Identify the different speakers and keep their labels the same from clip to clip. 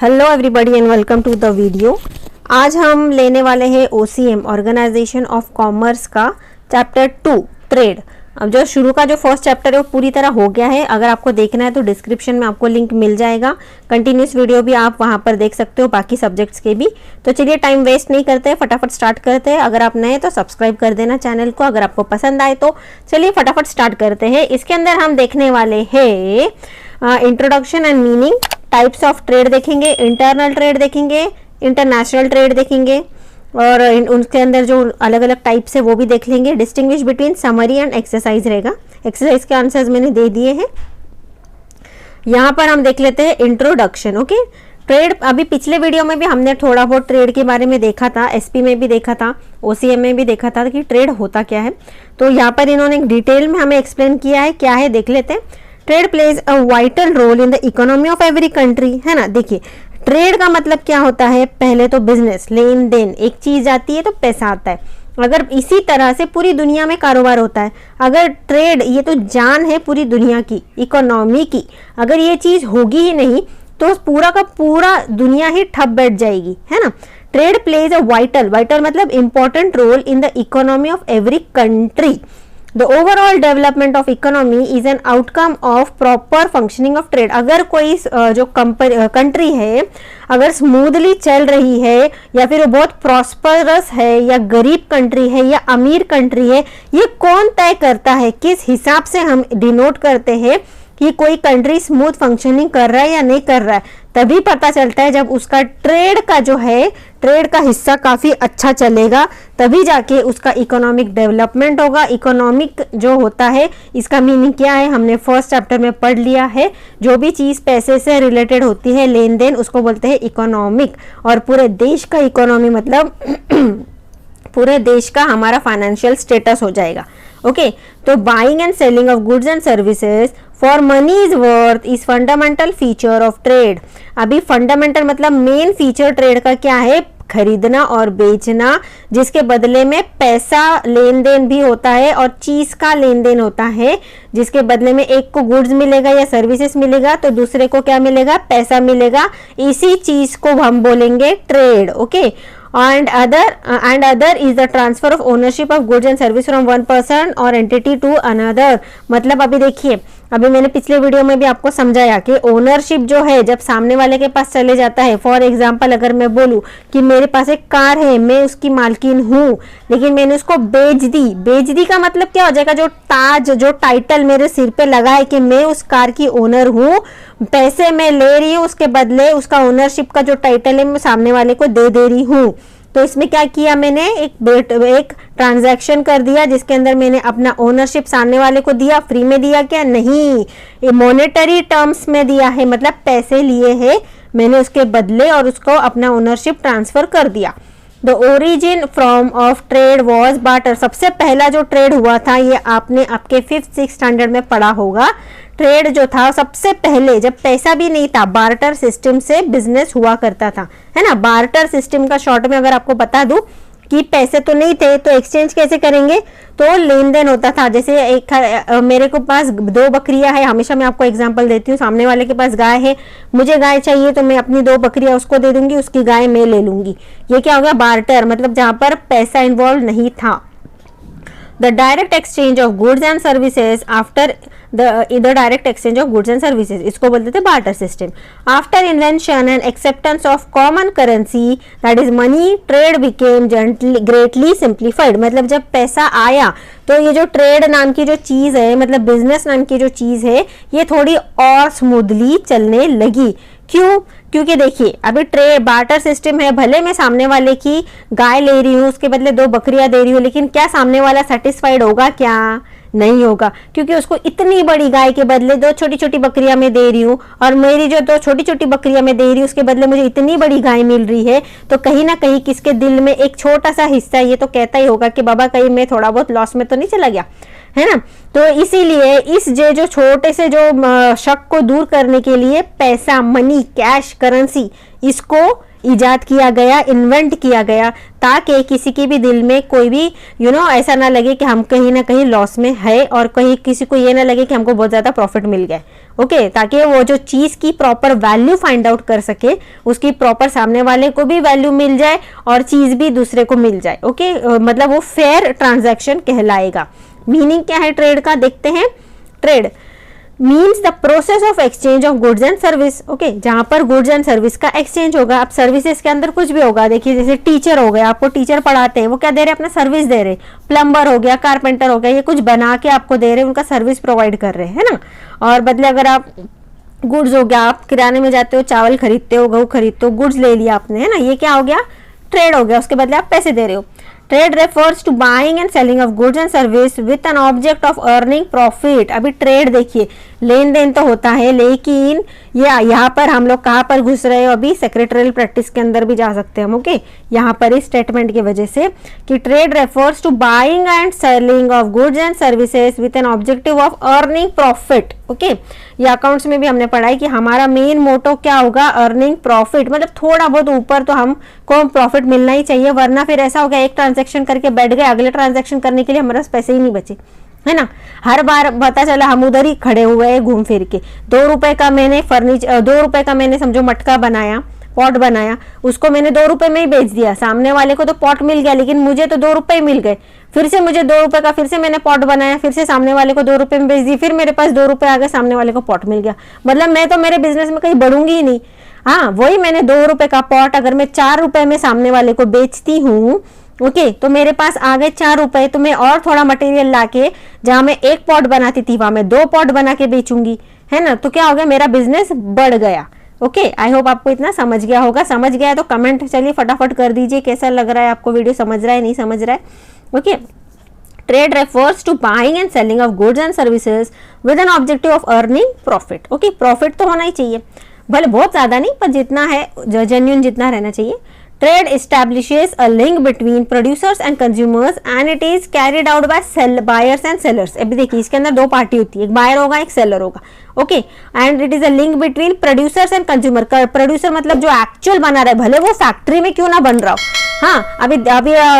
Speaker 1: Hello everybody and welcome to the video. आज हम लेने वाले हैं OCM ऑर्गेनाइजेशन ऑफ कॉमर्स का चैप्टर 2 ट्रेड। अब जो शुरू का जो फर्स्ट चैप्टर है वो पूरी तरह हो गया है। अगर आपको देखना है तो डिस्क्रिप्शन में आपको लिंक मिल जाएगा। कंटिन्यूस वीडियो भी आप वहां पर देख सकते हो, बाकी सब्जेक्ट्स के भी। तो चलिए टाइम वेस्ट नहीं करते, फटाफट स्टार्ट करते हैं। अगर आप नए तो सब्सक्राइब कर देना चैनल को, अगर आपको पसंद आए तो। चलिए फटाफट स्टार्ट करते हैं। इसके अंदर हम देखने वाले हैं introduction and meaning, types of trade देखेंगे, इंटरनल ट्रेड देखेंगे, इंटरनेशनल ट्रेड देखेंगे और उनके अंदर जो अलग अलग टाइप्स है वो भी देख लेंगे। Distinguish between summary and exercise रहेगा। एक्सरसाइज के आंसर्स मैंने दे दिए हैं। यहाँ पर हम देख लेते हैं इंट्रोडक्शन। ओके, ट्रेड अभी पिछले वीडियो में भी हमने थोड़ा बहुत ट्रेड के बारे में देखा था, SP में भी देखा था, OCM में भी देखा था कि ट्रेड होता क्या है। तो यहाँ पर इन्होंने डिटेल में हमें एक्सप्लेन किया है क्या है, देख लेते हैं। Trade plays a vital role in the economy of every country, है ना। देखिए ट्रेड का मतलब क्या होता है, पहले तो बिजनेस, लेन देन, एक चीज आती है तो पैसा आता है। अगर इसी तरह से पूरी दुनिया में कारोबार होता है, अगर ट्रेड, ये तो जान है पूरी दुनिया की, इकोनॉमी की, अगर ये चीज होगी ही नहीं तो पूरा का पूरा दुनिया ही ठप बैठ जाएगी, है ना। ट्रेड प्लेज अ वाइटल मतलब important role in the economy of every country. The overall development of economy is an outcome of proper functioning of trade। अगर कोई जो कंट्री है अगर स्मूथली चल रही है या फिर वो बहुत प्रॉस्परस है या गरीब कंट्री है या अमीर कंट्री है, ये कौन तय करता है, किस हिसाब से हम डिनोट करते हैं कि कोई कंट्री स्मूथ फंक्शनिंग कर रहा है या नहीं कर रहा है, तभी पता चलता है। जब उसका ट्रेड का जो है, ट्रेड का हिस्सा काफी अच्छा चलेगा, तभी जाके उसका इकोनॉमिक डेवलपमेंट होगा। इकोनॉमिक जो होता है, इसका मीनिंग क्या है हमने फर्स्ट चैप्टर में पढ़ लिया है। जो भी चीज पैसे से रिलेटेड होती है, लेन देन, उसको बोलते हैं इकोनॉमिक। और पूरे देश का इकोनॉमी मतलब पूरे देश का हमारा फाइनेंशियल स्टेटस हो जाएगा। ओके, तो buying and selling of goods and services for money is worth is fundamental feature of trade. अभी फंडामेंटल मतलब मेन फीचर ट्रेड का क्या है, खरीदना और बेचना, जिसके बदले में पैसा लेन देन भी होता है और चीज का लेन देन होता है। जिसके बदले में एक को गुड्स मिलेगा या सर्विसेज मिलेगा तो दूसरे को क्या मिलेगा, पैसा मिलेगा। इसी चीज को हम बोलेंगे trade. Okay, and other is the transfer of ownership of goods and service from one person or entity to another। मतलब अभी देखिए, अभी मैंने पिछले वीडियो में भी आपको समझाया कि ओनरशिप जो है जब सामने वाले के पास चले जाता है। फॉर एग्जांपल अगर मैं बोलूं कि मेरे पास एक कार है, मैं उसकी मालकिन हूं, लेकिन मैंने उसको बेच दी का मतलब क्या हो जाएगा, जो ताज, जो टाइटल मेरे सिर पे लगा है कि मैं उस कार की ओनर हूं, पैसे मैं ले रही हूं, उसके बदले उसका ओनरशिप का जो टाइटल है मैं सामने वाले को दे रही हूं। तो इसमें क्या किया मैंने, एक ट्रांजैक्शन कर दिया जिसके अंदर मैंने अपना ओनरशिप सामने वाले को दिया। फ्री में दिया क्या, नहीं, ये मॉनेटरी टर्म्स में दिया है, मतलब पैसे लिए हैं मैंने उसके बदले और उसको अपना ओनरशिप ट्रांसफर कर दिया। The origin from of trade was barter. सबसे पहला जो ट्रेड हुआ था, ये आपने आपके 5th-6th स्टैंडर्ड में पढ़ा होगा। ट्रेड जो था सबसे पहले जब पैसा भी नहीं था, बार्टर सिस्टम से बिजनेस हुआ करता था, है ना। बार्टर सिस्टम का शॉर्ट में अगर आपको बता दूं कि पैसे तो नहीं थे तो एक्सचेंज कैसे करेंगे, तो लेन देन होता था। जैसे मेरे को पास 2 बकरियां है, हमेशा मैं आपको एग्जांपल देती हूँ। सामने वाले के पास गाय है, मुझे गाय चाहिए तो मैं अपनी 2 बकरियां उसको दे दूंगी, उसकी गाय मैं ले लूंगी। ये क्या हो गया, बार्टर, मतलब जहां पर पैसा इन्वॉल्व नहीं था। The direct exchange of goods and services after the direct exchange of goods and services, इसको बोलते थे barter system। After invention and acceptance of common currency that is money, trade became greatly simplified। मतलब जब पैसा आया तो ये जो ट्रेड नाम की जो चीज है, मतलब बिजनेस नाम की जो चीज है, ये थोड़ी और स्मूथली चलने लगी। क्यों, क्योंकि देखिए अभी ट्रेड बार्टर सिस्टम है, भले मैं सामने वाले की गाय ले रही हूँ, उसके बदले 2 बकरियां दे रही हूँ, लेकिन क्या सामने वाला सेटिस्फाइड होगा, क्या नहीं होगा, क्योंकि उसको इतनी बड़ी गाय के बदले 2 छोटी छोटी बकरियां मैं दे रही हूँ और मेरी जो 2 छोटी छोटी बकरियां मैं दे रही हूँ उसके बदले मुझे इतनी बड़ी गाय मिल रही है। तो कहीं ना कहीं किसके दिल में एक छोटा सा हिस्सा ये तो कहता ही होगा कि बाबा कहीं मैं थोड़ा बहुत लॉस में तो नहीं चला गया, है ना। तो इसीलिए इस जो छोटे से जो शक को दूर करने के लिए पैसा, मनी, कैश, करेंसी, इसको इजाद किया गया, इन्वेंट किया गया, ताकि किसी के भी दिल में कोई भी ऐसा ना लगे कि हम कहीं ना कहीं लॉस में है, और कहीं किसी को ये ना लगे कि हमको बहुत ज़्यादा प्रॉफिट मिल गया। ओके, ताकि वो जो चीज़ की प्रॉपर वैल्यू फाइंड आउट कर सके, उसकी प्रॉपर सामने वाले को भी वैल्यू मिल जाए और चीज़ भी दूसरे को मिल जाए। ओके, मतलब वो फेयर ट्रांजैक्शन कहलाएगा। मीनिंग क्या है ट्रेड का, देखते हैं। Trade means the process of exchange of goods and service. Okay, जहां पर गुड्स एंड सर्विस का एक्सचेंज होगा। अब सर्विसेज के अंदर कुछ भी होगा, देखिए जैसे टीचर हो गया, आपको टीचर पढ़ाते हैं, वो क्या दे रहे हैं, अपना सर्विस दे रहे। प्लम्बर हो गया, कारपेंटर हो गया, ये कुछ बना के आपको दे रहे हैं, उनका सर्विस प्रोवाइड कर रहे हैं, है ना। और बदले अगर आप गुड्स हो गया, आप किराने में जाते हो, चावल खरीदते हो, गेहूं खरीदते हो, गुड्स ले लिया आपने, है ना, ये क्या हो गया, ट्रेड हो गया, उसके बदले आप पैसे दे रहे हो। Trade refers to buying and selling of goods and service with an object of earning profit. अभी ट्रेड देखिए, लेन देन तो होता है, लेकिन ये यहाँ पर हम लोग कहाँ पर घुस रहे हो, अभी सेक्रेटरियल प्रैक्टिस के अंदर भी जा सकते हैं हम। ओके, यहाँ पर इस स्टेटमेंट की वजह से कि trade refers to buying and selling of goods and services with an objective of earning profit. Okay, ये अकाउंट्स में भी हमने पढ़ा है कि हमारा मेन मोटो क्या होगा, अर्निंग प्रॉफिट, मतलब थोड़ा बहुत ऊपर तो हमको प्रॉफिट मिलना ही चाहिए, वरना फिर ऐसा हो गया एक ट्रांजैक्शन करके बैठ गए, अगले ट्रांजैक्शन करने के लिए हमारे पास पैसे ही नहीं बचे, है ना। हर बार पता चला हम उधर ही खड़े हुए हैं घूम फिर के। 2 रुपए का मैंने 2 रुपए का मैंने समझो मटका बनाया, पॉट बनाया, उसको मैंने 2 रुपए में ही बेच दिया। सामने वाले को तो पॉट मिल गया, लेकिन मुझे तो 2 रुपए मिल गए। फिर से मुझे 2 रुपए का फिर से मैंने पॉट बनाया, फिर से सामने वाले को 2 रुपए में बेच दी, फिर मेरे पास 2 रुपए आ गए, सामने वाले को पॉट मिल गया। मतलब मैं तो मेरे बिजनेस में कहीं बढ़ूंगी ही नहीं। हाँ, वही मैंने 2 रुपए का पॉट अगर मैं 4 रुपए में सामने वाले को बेचती हूँ, ओके, तो मेरे पास आ गए 4 रुपए, तो मैं और थोड़ा मटेरियल लाके, जहां मैं 1 पॉट बनाती थी वहां मैं 2 पॉट बना के बेचूंगी, है ना। तो क्या हो गया, मेरा बिजनेस बढ़ गया। ओके, आई होप आपको इतना समझ गया होगा। समझ गया है तो कमेंट चलिए फटाफट कर दीजिए, कैसा लग रहा है आपको वीडियो, समझ रहा है नहीं समझ रहा है। Okay, trade refers to buying and selling of goods and services with an objective of earning profit. Okay, profit तो होना ही चाहिए, भले बहुत ज्यादा नहीं, पर जितना है जेन्युइन जितना रहना चाहिए। Trade establishes a link between producers and consumers and it is carried out by buyers and sellers। अभी देखिए इसके अंदर 2 पार्टी होती है, एक बायर होगा एक सेलर होगा। Okay, and it is a link between producers and consumer. Producer मतलब जो एक्चुअल बना रहा है, भले वो फैक्ट्री में क्यों ना बन रहा हो। हाँ, अभी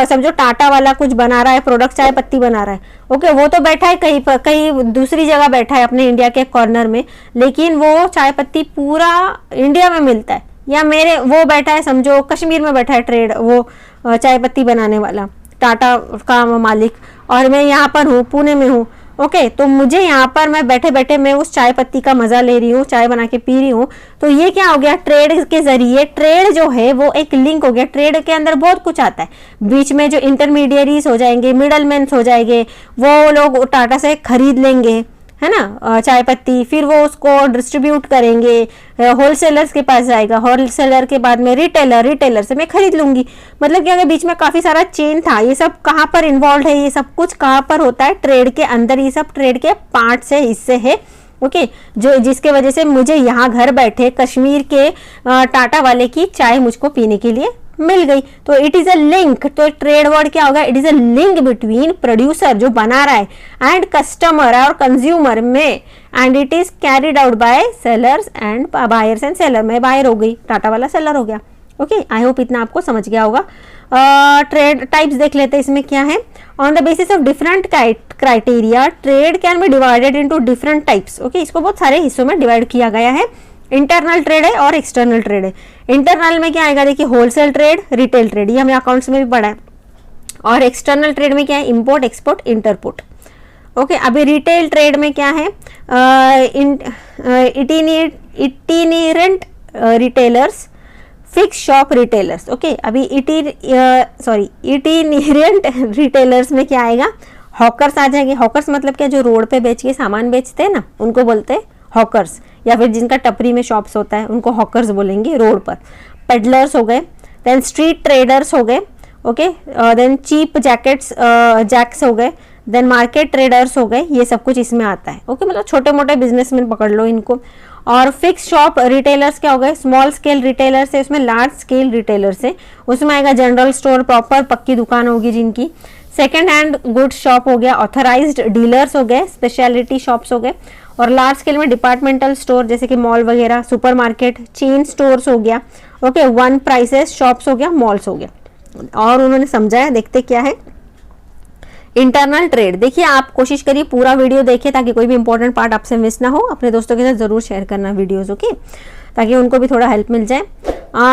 Speaker 1: समझो टाटा वाला कुछ बना रहा है प्रोडक्ट, चाय पत्ती बना रहा है। ओके, वो तो बैठा है कहीं दूसरी जगह बैठा है अपने इंडिया के कॉर्नर में, लेकिन वो चाय पत्ती पूरा इंडिया में मिलता है। या मेरे वो बैठा है समझो कश्मीर में बैठा है ट्रेड, वो चाय पत्ती बनाने वाला टाटा का मालिक, और मैं यहाँ पर हूँ पुणे में हूँ। ओके, तो मुझे यहाँ पर मैं बैठे बैठे मैं उस चाय पत्ती का मजा ले रही हूँ, चाय बना के पी रही हूँ। तो ये क्या हो गया, ट्रेड के जरिए, ट्रेड जो है वो एक लिंक हो गया। ट्रेड के अंदर बहुत कुछ आता है, बीच में जो इंटरमीडियरीज हो जाएंगे, मिडलमैन हो जाएंगे, वो लोग टाटा से खरीद लेंगे, है ना, चाय पत्ती, फिर वो उसको डिस्ट्रीब्यूट करेंगे, होलसेलर्स के पास जाएगा, होलसेलर के बाद में रिटेलर से मैं खरीद लूंगी। मतलब क्या, बीच में काफी सारा चेन था। ये सब कहाँ पर इन्वॉल्व है, ये सब कुछ कहाँ पर होता है, ट्रेड के अंदर। ये सब ट्रेड के पार्ट से हिस्से है। ओके, जो जिसके वजह से मुझे यहाँ घर बैठे कश्मीर के टाटा वाले की चाय मुझको पीने के लिए मिल गई। तो इट इज अ लिंक। तो ट्रेड वर्ड क्या होगा, it is a link between producer जो बना रहा है एंड कस्टमर और कंज्यूमर में, and it is carried out by sellers and buyers and seller. मैं बायर हो गई, टाटा वाला सेलर हो गया। ओके, आई होप इतना आपको समझ गया होगा। ट्रेड टाइप्स देख लेते हैं, इसमें क्या है। On the basis of different criteria trade can be divided into different types. Okay, इसको बहुत सारे हिस्सों में डिवाइड किया गया है। इंटरनल ट्रेड है और एक्सटर्नल ट्रेड है। इंटरनल में क्या आएगा, देखिए होलसेल ट्रेड, रिटेल ट्रेड, ये हमें अकाउंट्स में भी पढ़ा है। और एक्सटर्नल ट्रेड में क्या है, इंपोर्ट एक्सपोर्ट इंटरपोर्ट। ओके, अभी रिटेल ट्रेड में क्या है, itinerant retailers, fix shop retailers. Okay, अभी इटिनेरेंट रिटेलर्स में क्या आएगा, हॉकर्स आ जाएंगे। हॉकर्स मतलब क्या, जो रोड पे बेच के सामान बेचते हैं ना, उनको बोलते हैं हॉकर्स, या फिर जिनका टपरी में शॉप्स होता है उनको हॉकर्स बोलेंगे रोड पर। पेडलर्स हो गए, देन स्ट्रीट ट्रेडर्स हो गए। ओके, देन चीप जैक्स हो गए, देन मार्केट ट्रेडर्स हो गए। ये सब कुछ इसमें आता है। ओके, मतलब छोटे मोटे बिजनेसमैन पकड़ लो इनको। और फिक्स शॉप रिटेलर्स क्या हो गए, स्मॉल स्केल रिटेलर्स है, उसमें लार्ज स्केल रिटेलर्स है, उसमें आएगा जनरल स्टोर, प्रॉपर पक्की दुकान होगी जिनकी। सेकेंड हैंड गुड्स शॉप हो गया, ऑथराइज्ड डीलर्स हो गए, स्पेशलिटी शॉप्स हो गए। और लार्ज स्केल में डिपार्टमेंटल स्टोर जैसे कि मॉल वगैरह, सुपरमार्केट, चेन स्टोर्स हो गया, ओके, वन प्राइसेस शॉप्स हो गया, मॉल्स हो गया। और उन्होंने समझाया, देखते क्या है इंटरनल ट्रेड। देखिए आप कोशिश करिए पूरा वीडियो देखिए ताकि कोई भी इंपॉर्टेंट पार्ट आपसे मिस ना हो। अपने दोस्तों के साथ जरूर शेयर करना वीडियोस, ओके, ताकि उनको भी थोड़ा हेल्प मिल जाए।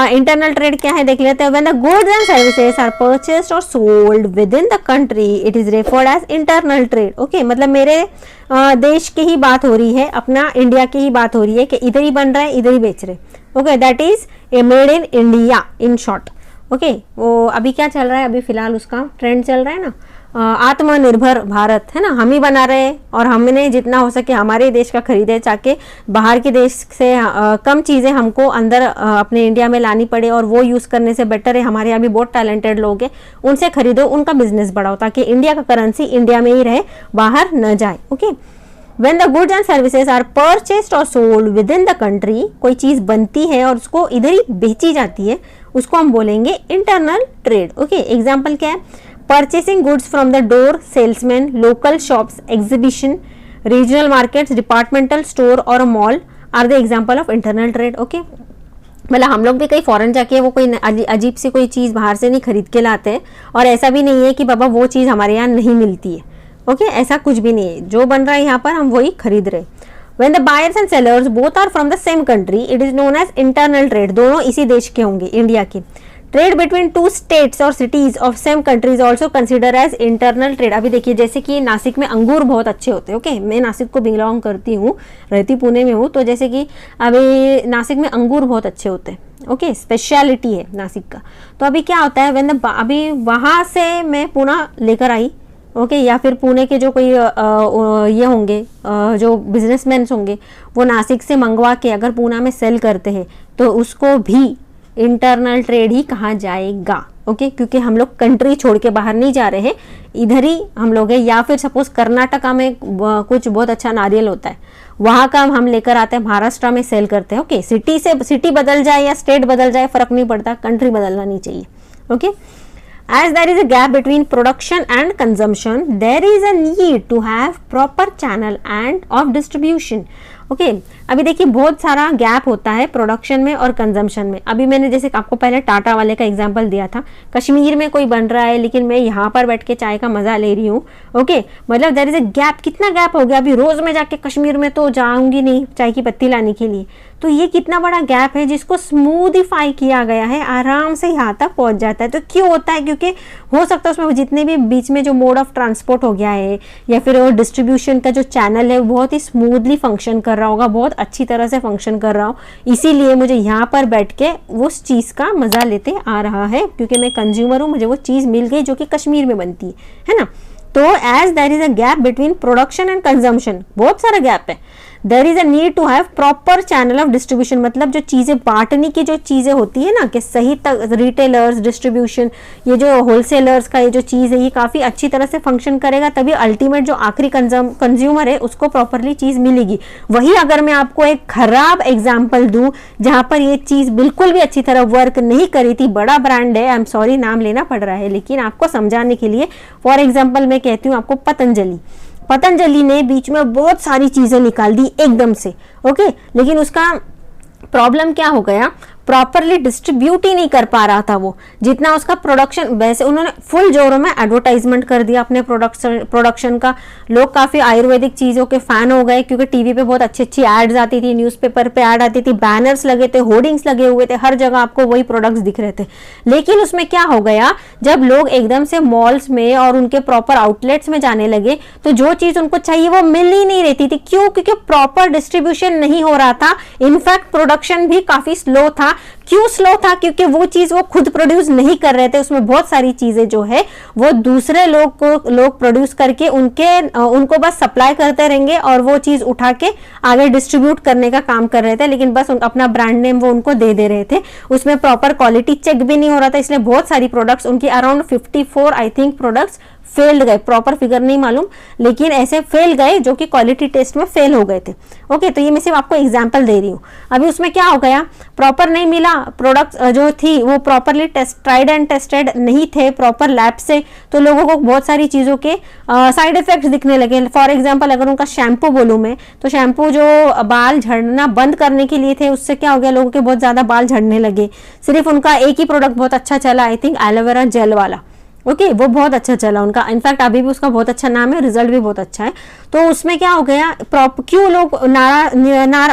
Speaker 1: इंटरनल ट्रेड क्या है देख लेते हैं। When the goods and services are purchased और sold within the country it is referred as internal trade. Okay, मतलब मेरे देश की ही बात हो रही है, अपना इंडिया की ही बात हो रही है कि इधर ही बन रहा है, इधर ही बेच रहे। Okay, that is a made in India in short. Okay, वो अभी क्या चल रहा है, अभी फिलहाल उसका ट्रेंड चल रहा है ना, आत्मनिर्भर भारत, है ना, हम ही बना रहे हैं और हमने जितना हो सके हमारे देश का खरीदे, ताकि बाहर के देश से कम चीज़ें हमको अंदर अपने इंडिया में लानी पड़े और वो यूज़ करने से बेटर है, हमारे यहाँ भी बहुत टैलेंटेड लोग हैं, उनसे खरीदो, उनका बिजनेस बढ़ाओ ताकि इंडिया का करेंसी इंडिया में ही रहे, बाहर न जाए। Okay, When the goods and services are purchased or sold within the country, कोई चीज़ बनती है और उसको इधर ही बेची जाती है, उसको हम बोलेंगे इंटरनल ट्रेड। ओके, एग्जाम्पल क्या है, purchasing goods from the door salesman, local shops, exhibition, regional markets, departmental store और mall are the example of internal trade. Okay, मतलब हम लोग भी कहीं फॉरेन जाके वो कोई अजीब सी कोई चीज़ बाहर से नहीं खरीद के लाते हैं, और ऐसा भी नहीं है कि बाबा वो चीज़ हमारे यहाँ नहीं मिलती है। ओके, ऐसा कुछ भी नहीं है, जो बन रहा है यहाँ पर हम वही खरीद रहे। When the buyers and sellers both are from the same country, it is known as internal trade। दोनों इसी देश के होंगे, इंडिया के। ट्रेड बिटवीन टू स्टेट्स और cities of same countries also consider as internal trade. अभी देखिए जैसे कि नासिक में अंगूर बहुत अच्छे होते हैं। ओके, मैं नासिक को बिलोंग करती हूँ, रहती पुणे में हूँ, तो जैसे कि अभी नासिक में अंगूर बहुत अच्छे होते हैं। ओके, स्पेशलिटी है नासिक का। तो अभी क्या होता है, अभी वहाँ से मैं पुणे लेकर आई, ओके, या फिर पुणे के जो कोई ये होंगे जो बिजनेसमैन होंगे, वो नासिक से मंगवा के अगर पुणे में सेल करते हैं तो उसको भी इंटरनल ट्रेड ही कहा जाएगा। ओके, क्योंकि हम लोग कंट्री छोड़ के बाहर नहीं जा रहे हैं, इधर ही हम लोग हैं। या फिर सपोज कर्नाटका में कुछ बहुत अच्छा नारियल होता है, वहाँ का हम लेकर आते हैं, महाराष्ट्र में सेल करते हैं। ओके, सिटी से सिटी बदल जाए या स्टेट बदल जाए फर्क नहीं पड़ता, कंट्री बदलना नहीं चाहिए। Okay, as there is a gap between production and consumption, there is a need to have proper channel and of distribution। Okay, अभी देखिए बहुत सारा गैप होता है प्रोडक्शन में और कंजम्पशन में। अभी मैंने जैसे आपको पहले टाटा वाले का एग्जांपल दिया था, कश्मीर में कोई बन रहा है लेकिन मैं यहाँ पर बैठ के चाय का मजा ले रही हूँ। ओके, मतलब देयर इज अ गैप। कितना गैप हो गया, अभी रोज मैं जाके कश्मीर में तो जाऊंगी नहीं चाय की पत्ती लाने के लिए, तो ये कितना बड़ा गैप है जिसको स्मूदिफाई किया गया है, आराम से यहाँ तक पहुँच जाता है। तो क्यों होता है, क्योंकि हो सकता है उसमें जितने भी बीच में जो मोड ऑफ ट्रांसपोर्ट हो गया है या फिर वो डिस्ट्रीब्यूशन का जो चैनल है वो बहुत ही स्मूथली फंक्शन कर रहा होगा, बहुत अच्छी तरह से फंक्शन कर रहा हो, इसीलिए मुझे यहाँ पर बैठ के उस चीज़ का मज़ा लेते आ रहा है, क्योंकि मैं कंज्यूमर हूँ, मुझे वो चीज़ मिल गई जो कि कश्मीर में बनती है ना। तो as there is a gap between production and consumption, बहुत सारा गैप है, there is a need to have proper channel of distribution. मतलब जो चीज़ें बांटने की जो चीज़ें होती है ना, कि सही तक रिटेलर्स, डिस्ट्रीब्यूशन, ये जो होलसेलर्स का ये जो चीज़ है ये काफ़ी अच्छी तरह से फंक्शन करेगा, तभी अल्टीमेट जो आखिरी कंज्यूमर है उसको प्रॉपरली चीज़ मिलेगी। वही अगर मैं आपको एक खराब एग्जाम्पल दूँ जहाँ पर ये चीज़ बिल्कुल भी अच्छी तरह वर्क नहीं करी थी, बड़ा ब्रांड है, आई एम सॉरी नाम लेना पड़ रहा है, लेकिन आपको समझाने के लिए फॉर एग्जाम्पल मैं कहती हूँ आपको, पतंजलि ने बीच में बहुत सारी चीजें निकाल दी एकदम से। ओके, लेकिन उसका प्रॉब्लम क्या हो गया, प्रॉपरली डिस्ट्रीब्यूट ही नहीं कर पा रहा था वो, जितना उसका प्रोडक्शन। वैसे उन्होंने फुल जोरों में एडवर्टाइजमेंट कर दिया अपने प्रोडक्शन का, लोग काफ़ी आयुर्वेदिक चीज़ों के फैन हो गए, क्योंकि टीवी पे बहुत अच्छी अच्छी एड्स आती थी, न्यूज़पेपर पे ऐड आती थी, बैनर्स लगे थे, होर्डिंग्स लगे हुए थे, हर जगह आपको वही प्रोडक्ट्स दिख रहे थे। लेकिन उसमें क्या हो गया, जब लोग एकदम से मॉल्स में और उनके प्रॉपर आउटलेट्स में जाने लगे तो जो चीज़ उनको चाहिए वो मिल ही नहीं रहती थी। क्यों? क्योंकि प्रॉपर डिस्ट्रीब्यूशन नहीं हो रहा था, इनफैक्ट प्रोडक्शन भी काफ़ी स्लो था। क्यों स्लो था? क्योंकि वो चीज वो खुद प्रोड्यूस नहीं कर रहे थे, उसमें बहुत सारी चीजें जो है वो दूसरे लोग प्रोड्यूस करके उनको बस सप्लाई करते रहेंगे और वो चीज उठा के आगे डिस्ट्रीब्यूट करने का काम कर रहे थे, लेकिन बस अपना ब्रांड नेम वो उनको दे रहे थे, उसमें प्रॉपर क्वालिटी चेक भी नहीं हो रहा था। इसलिए बहुत सारी प्रोडक्ट्स उनकी around 54 I think products failed गए, प्रॉपर फिगर नहीं मालूम, लेकिन ऐसे फेल गए जो कि क्वालिटी टेस्ट में फेल हो गए थे। ओके, तो ये मैं सिर्फ आपको एग्जांपल दे रही हूँ। अभी उसमें क्या हो गया, प्रॉपर नहीं मिला, प्रोडक्ट जो थी वो प्रॉपरली ट्राइड एंड टेस्टेड नहीं थे प्रॉपर लैब से, तो लोगों को बहुत सारी चीज़ों के साइड इफेक्ट्स दिखने लगे। फॉर एग्जाम्पल अगर उनका शैम्पू बोलूँ मैं, तो शैम्पू जो बाल झड़ना बंद करने के लिए थे, उससे क्या हो गया, लोगों के बहुत ज़्यादा बाल झड़ने लगे। सिर्फ उनका एक ही प्रोडक्ट बहुत अच्छा चला, आई थिंक एलोवेरा जेल वाला। ओके, वो बहुत अच्छा चला उनका, इनफैक्ट अभी भी उसका बहुत अच्छा नाम है, रिजल्ट भी बहुत अच्छा है। तो उसमें क्या हो गया, क्यों लोग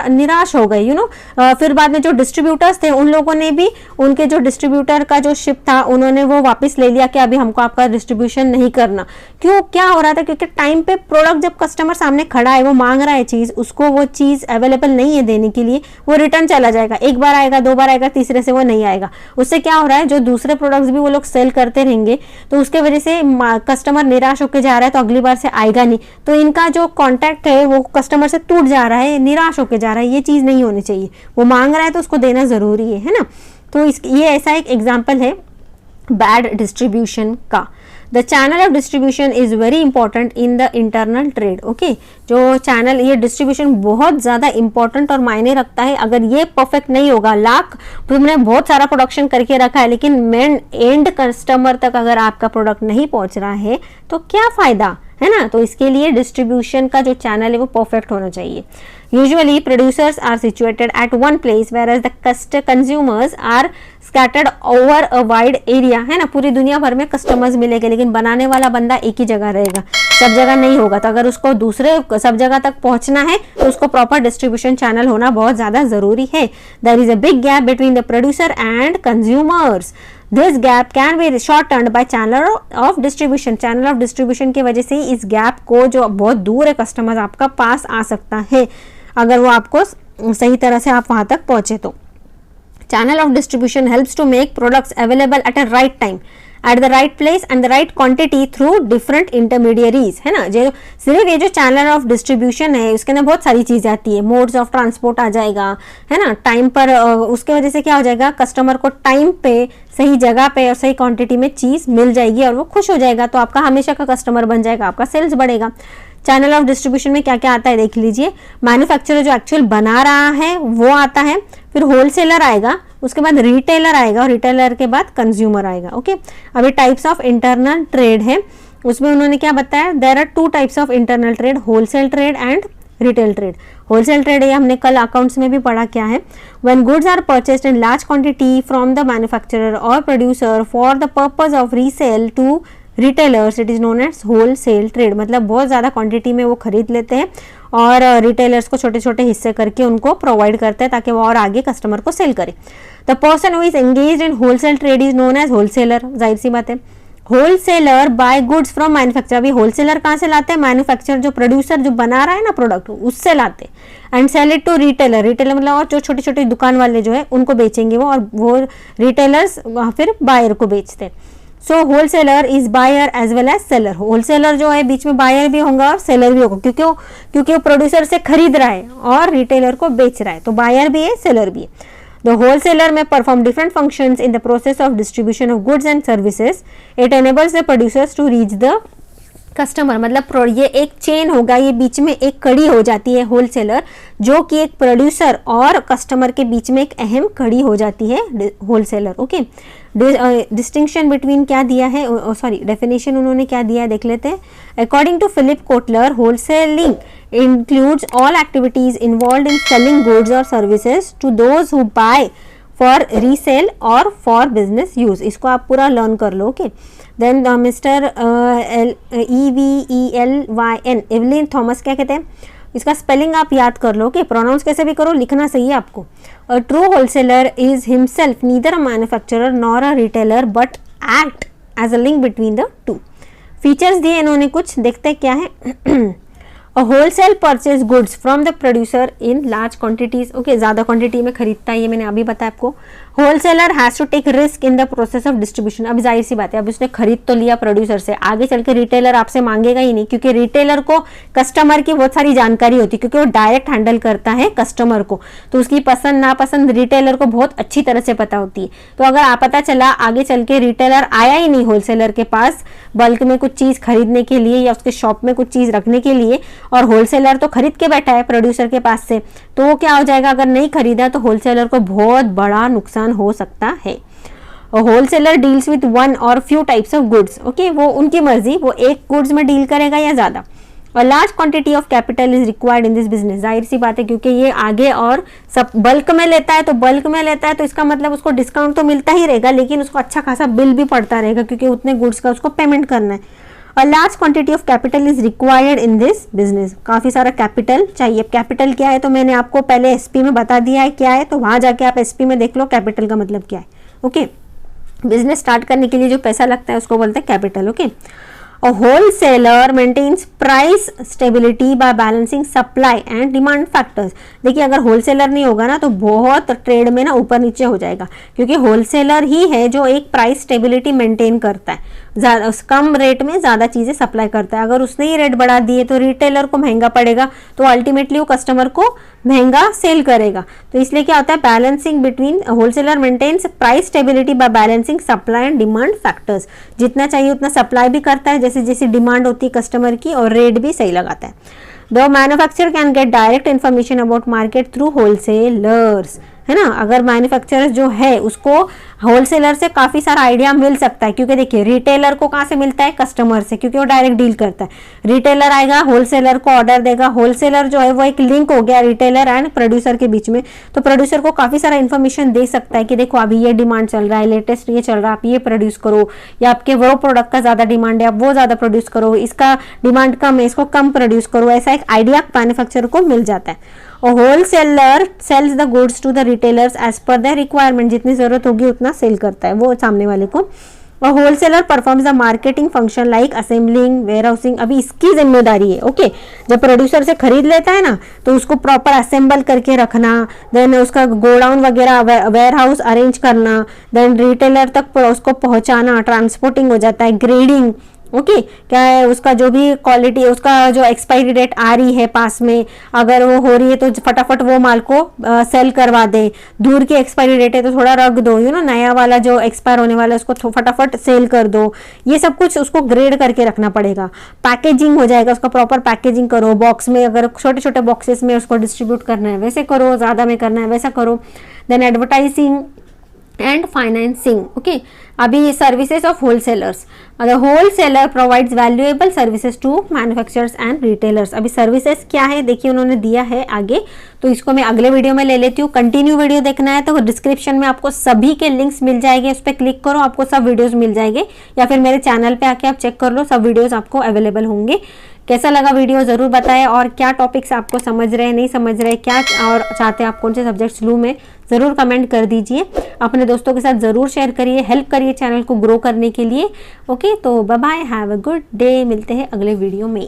Speaker 1: निराश हो गए, यू नो। फिर बाद में जो डिस्ट्रीब्यूटर्स थे उन लोगों ने भी, उनके जो डिस्ट्रीब्यूटर का जो शिप था उन्होंने वो वापस ले लिया कि अभी हमको आपका डिस्ट्रीब्यूशन नहीं करना। क्यों, क्या हो रहा था, क्योंकि टाइम पे प्रोडक्ट जब कस्टमर सामने खड़ा है, वो मांग रहा है चीज़, उसको वो चीज़ अवेलेबल नहीं है देने के लिए, वो रिटर्न चला जाएगा। एक बार आएगा, दो बार आएगा, तीसरे से वो नहीं आएगा। उससे क्या हो रहा है, जो दूसरे प्रोडक्ट्स भी वो लोग सेल करते रहेंगे, तो उसके वजह से कस्टमर निराश होकर जा रहा है, तो अगली बार से आएगा नहीं। तो इनका जो कॉन्टैक्ट है वो कस्टमर से टूट जा रहा है, निराश होकर जा रहा है। ये चीज़ नहीं होनी चाहिए, वो मांग रहा है तो उसको देना ज़रूरी है ना। तो ये ऐसा एक एग्जाम्पल है बैड डिस्ट्रीब्यूशन का। The channel of distribution is very important in the internal trade. Okay, जो चैनल, ये डिस्ट्रीब्यूशन बहुत ज़्यादा इंपॉर्टेंट और मायने रखता है। अगर ये परफेक्ट नहीं होगा, तुमने बहुत सारा प्रोडक्शन करके रखा है, लेकिन मेन एंड कस्टमर तक अगर आपका प्रोडक्ट नहीं पहुंच रहा है तो क्या फ़ायदा, है ना। तो इसके लिए डिस्ट्रीब्यूशन का जो चैनल है वो परफेक्ट होना चाहिए। Usually producers are situated at one place where the consumers are scattered over a wide area, है ना। पूरी दुनिया भर में कस्टमर्स मिलेंगे, लेकिन बनाने वाला बंदा एक ही जगह रहेगा, सब जगह नहीं होगा। तो अगर उसको दूसरे सब जगह तक पहुंचना है तो उसको प्रॉपर डिस्ट्रीब्यूशन चैनल होना बहुत ज़्यादा ज़रूरी है। There is a big gap between the producer and consumers. This gap can be shortened by channel of distribution. Channel of distribution की वजह से इस गैप को, जो बहुत दूर है कस्टमर आपका, पास आ सकता है, अगर वो आपको सही तरह से आप वहां तक पहुंचे तो। Channel of distribution helps to make products available at a right time, at the right place and the right quantity through different intermediaries, है ना। जो सिर्फ ये जो चैनल ऑफ डिस्ट्रीब्यूशन है, उसके अंदर बहुत सारी चीज़ें आती है। मोड्स ऑफ ट्रांसपोर्ट आ जाएगा, है ना, टाइम पर। उसके वजह से क्या हो जाएगा, कस्टमर को टाइम पे, सही जगह पे और सही क्वांटिटी में चीज़ मिल जाएगी और वो खुश हो जाएगा, तो आपका हमेशा का कस्टमर बन जाएगा, आपका सेल्स बढ़ेगा। चैनल ऑफ डिस्ट्रीब्यूशन में क्या क्या आता है देख लीजिए। मैन्युफैक्चरर जो एक्चुअल बना रहा है वो आता है, फिर होलसेलर आएगा, उसके बाद रिटेलर आएगा, और रिटेलर के बाद कंज्यूमर आएगा। ओके, अभी टाइप्स ऑफ इंटरनल ट्रेड है, उसमें उन्होंने क्या बताया, there are two types of internal trade, wholesale trade and retail trade. Wholesale trade ये हमने कल अकाउंट्स में भी पढ़ा क्या है। When goods are purchased in large quantity from the manufacturer और producer for the purpose of resale to retailers, it is known as wholesale trade. मतलब बहुत ज़्यादा क्वांटिटी में वो खरीद लेते हैं और रिटेलर्स को छोटे छोटे हिस्से करके उनको प्रोवाइड करते हैं ताकि वो और आगे कस्टमर को सेल करे। The person who is engaged in wholesale trade is known as wholesaler. जाहिर सी बात है, wholesaler buy goods from manufacturer. अभी होलसेलर कहाँ से लाते हैं, मैन्युफैक्चरर जो प्रोड्यूसर जो बना रहा है ना प्रोडक्ट, उससे लाते हैं। And sell it to retailer. Retailer मतलब और जो छोटी छोटी दुकान वाले जो है उनको बेचेंगे वो, और वो रिटेलर्स फिर बायर को बेचते हैं। So wholesaler is buyer as well as seller. Wholesaler जो है बीच में बायर भी होगा और सेलर भी होगा, क्योंकि वो प्रोड्यूसर से खरीद रहा है और रिटेलर को बेच रहा है, तो बायर भी है, सेलर भी है। The wholesaler may perform different functions in the process of distribution of goods and services. It enables the producers to reach the customer. मतलब ये एक चेन होगा, ये बीच में एक कड़ी हो जाती है होलसेलर, जो कि एक प्रोड्यूसर और कस्टमर के बीच में एक अहम कड़ी हो जाती है होलसेलर। ओके, डिस्टिंक्शन बिटवीन क्या दिया है, सॉरी डेफिनेशन उन्होंने क्या दिया है देख लेते हैं। According to Philip Kotler, wholesaling includes all activities involved in selling goods or services to those who buy for resale or for business use। इसको आप पूरा लर्न कर लो। Okay, then mister EVELYN Evelyn Thomas क्या कहते हैं, इसका spelling आप याद कर लो। ओके, प्रोनाउंस कैसे भी करो, लिखना सही है आपको। A true wholesaler is himself neither a manufacturer nor a retailer but act as a link between the two. Features दिए इन्होंने कुछ, देखते क्या है। A wholesale purchase goods from the producer in large quantities। Okay, ज़्यादा quantity में खरीदता है, ये मैंने अभी बताया आपको। Wholesaler has to take risk in the process of distribution. अब जाहिर सी बात है, अब उसने खरीद तो लिया प्रोड्यूसर से, आगे चल के रिटेलर आपसे मांगेगा ही नहीं, क्योंकि रिटेलर को कस्टमर की बहुत सारी जानकारी होती है, क्योंकि वो डायरेक्ट हैंडल करता है कस्टमर को, तो उसकी पसंद नापसंद रिटेलर को बहुत अच्छी तरह से पता होती है। तो अगर आप पता चला आगे चल के रिटेलर आया ही नहीं होलसेलर के पास बल्क में कुछ चीज खरीदने के लिए या उसके शॉप में कुछ चीज रखने के लिए, और होलसेलर तो खरीद के बैठा है प्रोड्यूसर के पास से, तो वो क्या हो जाएगा, अगर नहीं खरीदा तो होलसेलर को बहुत बड़ा नुकसान हो सकता है। होलसेलर डील्स विद वन और few types of goods. Okay, वो उनकी मर्जी, वो एक गुड्स में डील करेगा या ज्यादा। और large quantity of capital is required in this business. जाहिर सी बात है, क्योंकि ये आगे और सब बल्क में लेता है, तो बल्क में लेता है तो इसका मतलब उसको डिस्काउंट तो मिलता ही रहेगा, लेकिन उसको अच्छा खासा बिल भी पड़ता रहेगा, क्योंकि उतने गुड्स का उसको पेमेंट करना है। और large quantity of capital is required in this business. काफी सारा कैपिटल चाहिए। कैपिटल क्या है तो मैंने आपको पहले एसपी में बता दिया है क्या है, तो वहां जाके आप एसपी में देख लो कैपिटल का मतलब क्या है। ओके, बिजनेस स्टार्ट करने के लिए जो पैसा लगता है उसको बोलते हैं capital. Okay, A wholesaler maintains price stability by balancing supply and demand factors। देखिए, अगर होलसेलर नहीं होगा ना तो बहुत ट्रेड में ना ऊपर नीचे हो जाएगा, क्योंकि होलसेलर ही है जो एक प्राइस स्टेबिलिटी मेंटेन करता है, कम रेट में ज़्यादा चीज़ें सप्लाई करता है। अगर उसने ही रेट बढ़ा दिए तो रिटेलर को महंगा पड़ेगा, तो अल्टीमेटली वो कस्टमर को महंगा सेल करेगा। तो इसलिए क्या होता है, balancing between wholesaler maintains price stability by balancing supply and demand factors. जितना चाहिए उतना सप्लाई भी करता है, जैसे जैसी डिमांड होती है कस्टमर की, और रेट भी सही लगाता है। The manufacturer can get direct information about market through wholesalers, है ना। अगर मैन्युफैक्चरर जो है उसको होलसेलर से काफ़ी सारा आइडिया मिल सकता है, क्योंकि देखिए रिटेलर को कहाँ से मिलता है, कस्टमर से, क्योंकि वो डायरेक्ट डील करता है। रिटेलर आएगा होलसेलर को ऑर्डर देगा, होलसेलर जो है वो एक लिंक हो गया रिटेलर एंड प्रोड्यूसर के बीच में, तो प्रोड्यूसर को काफ़ी सारा इन्फॉर्मेशन दे सकता है कि देखो अभी ये डिमांड चल रहा है, लेटेस्ट ये चल रहा है, आप ये प्रोड्यूस करो, या आपके वो प्रोडक्ट का ज़्यादा डिमांड है आप वो ज़्यादा प्रोड्यूस करो, इसका डिमांड कम है इसको कम प्रोड्यूस करो, ऐसा एक आइडिया मैन्युफैक्चरर को मिल जाता है। और wholesaler sells the goods to the retailers as per the requirement, जितनी जरूरत होगी उतना सेल करता है वो सामने वाले को। और wholesaler performs the marketing function like assembling, warehousing. अभी इसकी जिम्मेदारी है। ओके, जब प्रोड्यूसर से खरीद लेता है ना तो उसको प्रॉपर असेंबल करके रखना, देन उसका गोडाउन वगैरह वेयर हाउस अरेंज करना, देन रिटेलर तक उसको पहुंचाना, ट्रांसपोर्टिंग हो जाता है, ग्रेडिंग। ओके, क्या है उसका जो भी क्वालिटी, उसका जो एक्सपायरी डेट आ रही है पास में, अगर वो हो रही है तो फटाफट वो माल को सेल करवा दे। दूर की एक्सपायरी डेट है तो थोड़ा रख दो, नया वाला जो एक्सपायर होने वाला है उसको फटाफट सेल कर दो। ये सब कुछ उसको ग्रेड करके रखना पड़ेगा। पैकेजिंग हो जाएगा, उसका प्रॉपर पैकेजिंग करो, बॉक्स में अगर छोटे छोटे बॉक्सेस में उसको डिस्ट्रीब्यूट करना है वैसे करो, ज़्यादा में करना है वैसा करो। Then advertising and financing. Okay, अभी services of wholesalers. The wholesaler provides valuable services to manufacturers and retailers. अभी सर्विसेज क्या है देखिए उन्होंने दिया है आगे, तो इसको मैं अगले वीडियो में ले लेती हूँ। कंटिन्यू वीडियो देखना है तो डिस्क्रिप्शन में आपको सभी के लिंक्स मिल जाएंगे, उस पर क्लिक करो आपको सब वीडियोस मिल जाएंगे, या फिर मेरे चैनल पे आके आप चेक कर लो, सब वीडियोस आपको अवेलेबल होंगे। कैसा लगा वीडियो ज़रूर बताएं, और क्या टॉपिक्स आपको समझ रहे हैं नहीं समझ रहे, क्या और चाहते हैं आप कौन से सब्जेक्ट्स लूँ मैं, ज़रूर कमेंट कर दीजिए। अपने दोस्तों के साथ ज़रूर शेयर करिए, हेल्प करिए चैनल को ग्रो करने के लिए। ओके, तो bye bye, have a good day, मिलते हैं अगले वीडियो में।